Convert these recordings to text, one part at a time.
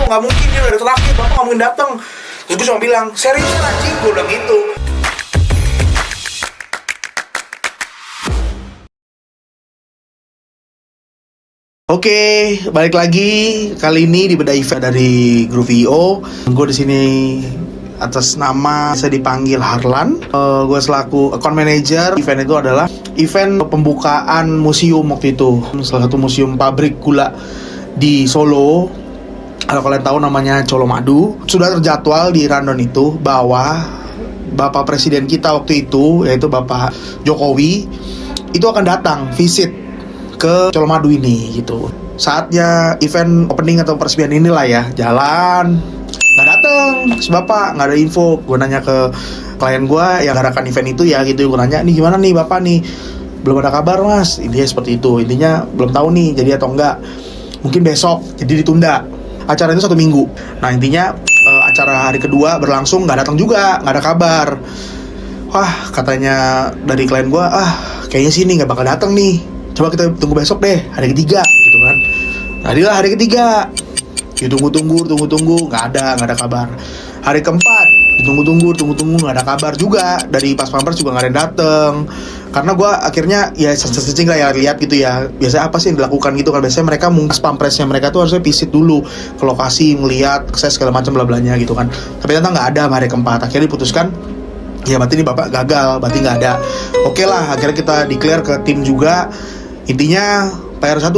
nggak mungkin, dia udah terakhir, bapak nggak mungkin datang. Terus gue cuma bilang, seriusan anjing, gue bilang gitu. Oke, balik lagi kali ini di Beda Event dari Grup VO. Gue di sini atas nama saya dipanggil Harlan. Gue selaku account manager. Event itu adalah event pembukaan museum waktu itu, salah satu museum pabrik gula di Solo. Kalau kalian tahu namanya Colomadu. Sudah terjadwal di rundown itu bahwa Bapak Presiden kita waktu itu, yaitu Bapak Jokowi, itu akan datang visit ke Colomadu ini gitu. Saatnya event opening atau peresmian inilah ya, jalan nggak dateng si bapak, nggak ada info. Gue nanya ke klien gue yang gerakan event itu ya gitu, gue nanya, nih gimana nih bapak nih, belum ada kabar mas. Intinya seperti itu, intinya belum tahu nih jadi atau enggak, mungkin besok, jadi ditunda. Acara itu 1 minggu. Nah intinya acara hari kedua berlangsung, nggak datang juga, nggak ada kabar. Wah katanya dari klien gue, kayaknya sih ini nggak bakal datang nih, coba kita tunggu besok deh, hari ketiga gitu kan. Tadilah hari ketiga ditunggu, nggak ada kabar. Hari keempat ditunggu, nggak ada kabar juga. Dari pas pampers juga nggak ada yang dateng. Karena gue akhirnya ya searching lah ya, lihat gitu ya, biasanya apa sih yang dilakukan gitu kan. Biasanya mereka pas pampresnya mereka tuh harusnya visit dulu ke lokasi, ngelihat akses segala macam bla-blanya gitu kan. Tapi ternyata nggak ada hari keempat. Akhirnya diputuskan, ya berarti ini bapak gagal, berarti nggak ada. Oke lah, akhirnya kita declare ke tim juga. Intinya PR1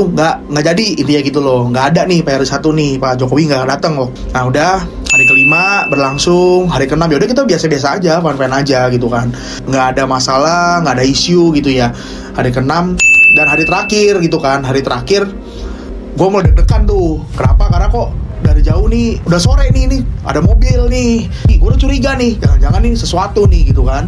nggak jadi, intinya gitu loh, nggak ada nih PR1 nih, Pak Jokowi nggak datang loh. Nah udah hari kelima berlangsung, hari keenam ya udah kita biasa-biasa aja, fun-fun aja gitu kan, nggak ada masalah, nggak ada isu gitu ya. Hari keenam dan hari terakhir gitu kan, hari terakhir gue mulai deg-degan tuh. Kenapa? Karena kok dari jauh nih, udah sore nih ada mobil nih, gue udah curiga nih, jangan-jangan nih sesuatu nih gitu kan.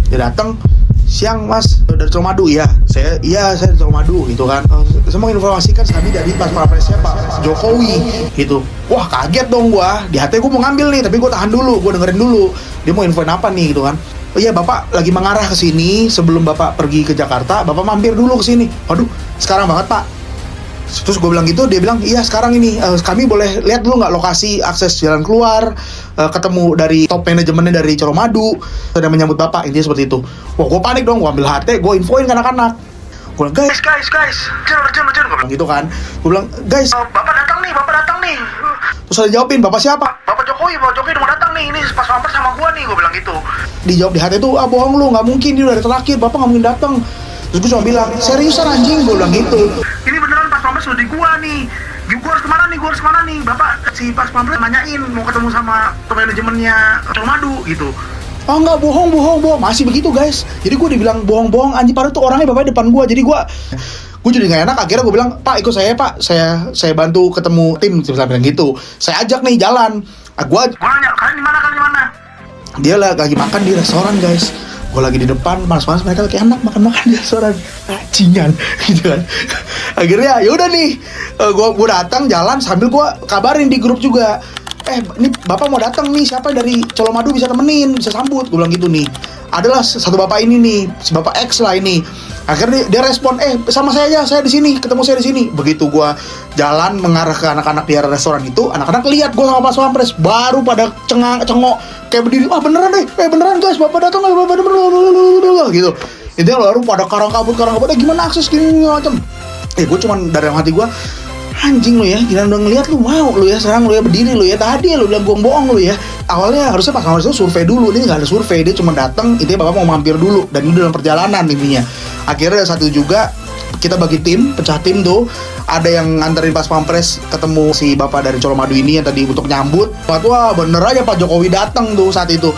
Dia datang, siang mas, dari Colomadu ya, saya dari Colomadu gitu kan. Saya mau informasikan tadi dari pas papresnya Pak Jokowi gitu. Wah kaget dong gua, di hati gua mau ngambil nih, tapi gua tahan dulu, gua dengerin dulu dia mau infoin apa nih gitu kan. Oh iya bapak lagi mengarah ke sini, sebelum bapak pergi ke Jakarta bapak mampir dulu ke sini. Waduh sekarang banget pak. Terus gue bilang gitu, dia bilang iya sekarang ini kami boleh lihat dulu nggak lokasi akses jalan keluar, ketemu dari top manajemennya dari Colomadu, sudah menyambut bapak. Intinya seperti itu. Wah gue panik dong, gue ambil HT, gue infoin ke anak-anak. Gue bilang guys, urgent, gue bilang gitu kan. Gue bilang guys, bapak datang nih. Terus ada jawabin, bapak siapa? Bapak Jokowi udah mau datang nih, ini pas pampers sama gue nih, gue bilang gitu. Dijawab di HT tuh, bohong lu, nggak mungkin, ini udah hari terakhir, bapak nggak mungkin datang. Terus gue cuma bilang, seriusan anjing, gue bilang gitu. Ini beneran pas pampers udah di gua nih. Gua harus kemana nih? Bapak si pas pampers nanyain mau ketemu sama manajemennya Colomadu gitu. Oh enggak, bohong. Masih begitu guys. Jadi gue dibilang bohong anjing, padahal tuh orangnya bapaknya depan gue. Jadi gue jadi gak enak. Akhirnya gue bilang, pak ikut saya pak, saya bantu ketemu tim. Saya bilang gitu. Saya ajak nih jalan. Gue nanya, kalian di mana? Dia lagi makan di restoran guys. Gue lagi di depan, panas-panas, mereka lagi enak makan-makan di restoran, acingan gitu kan. Akhirnya yaudah nih, gue datang jalan sambil gue kabarin di grup juga. Ini bapak mau datang nih, siapa dari Colomadu bisa temenin, bisa sambut. Gue bilang gitu nih. Adalah satu bapak ini nih, si bapak X lah ini. Akhirnya dia respon, sama saya aja, saya di sini, ketemu saya di sini. Begitu gue jalan mengarah ke anak-anak di area restoran itu, anak-anak lihat gue sama Pas Pampres, baru pada cengok kayak berdiri, beneran deh, beneran guys, bapak datang, gitu. Intinya baru pada karang kabut, gimana akses gini macam. Gue cuman dari hati gue, anjing lu ya, gila udah ngeliat lu, mau lu ya, sekarang lu ya berdiri lu ya, tadi lu bilang bohong lu ya. Awalnya harusnya Pas Pampres itu survei dulu, ini nggak ada survei, dia cuma datang, intinya bapak mau mampir dulu, dan ini dalam perjalanan intinya. Akhirnya ada satu juga, kita bagi tim, pecah tim tuh. Ada yang nganterin Pas Pampres ketemu si bapak dari Colomadu ini yang tadi untuk nyambut. Wah bener aja Pak Jokowi datang tuh saat itu.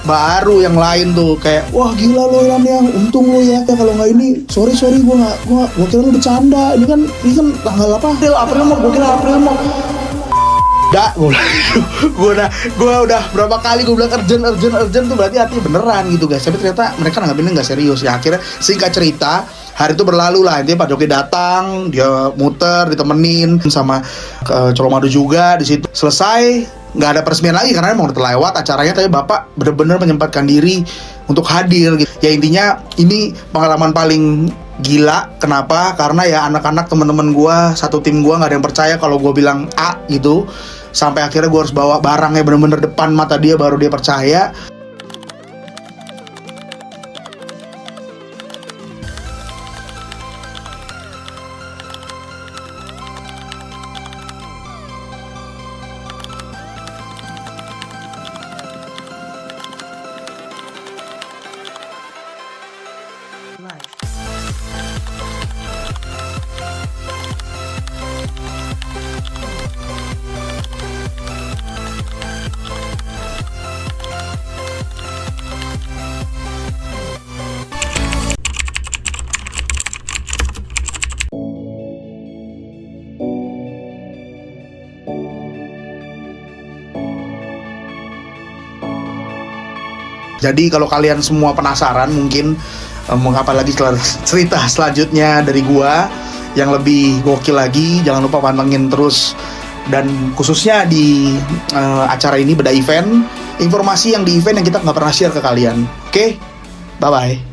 Baru yang lain tuh kayak, wah gila lo ya, untung lo ya, kalau nggak ini, sorry gua kira lo bercanda. Ini kan tanggal apa? April mau, gua kira April mau. Gue udah berapa kali gue bilang urgent tuh berarti artinya beneran gitu guys. Tapi ternyata mereka nanggapinnya nggak serius ya. Akhirnya singkat cerita, hari itu berlalu lah. Intinya Pak Jokowi datang, dia muter, ditemenin sama Colomadu juga di situ. Selesai, nggak ada peresmian lagi karena emang udah terlewat acaranya. Tapi bapak bener-bener menyempatkan diri untuk hadir gitu. Ya intinya ini pengalaman paling gila. Kenapa? Karena ya anak-anak teman-teman gue, satu tim gue nggak ada yang percaya kalau gue bilang A gitu. Sampai akhirnya gue harus bawa barangnya bener-bener depan mata dia baru dia percaya. Jadi kalau kalian semua penasaran mungkin mengapa lagi cerita selanjutnya dari gua yang lebih gokil lagi, jangan lupa pantengin terus, dan khususnya di acara ini beda event, informasi yang di event yang kita nggak pernah share ke kalian. Oke, bye bye.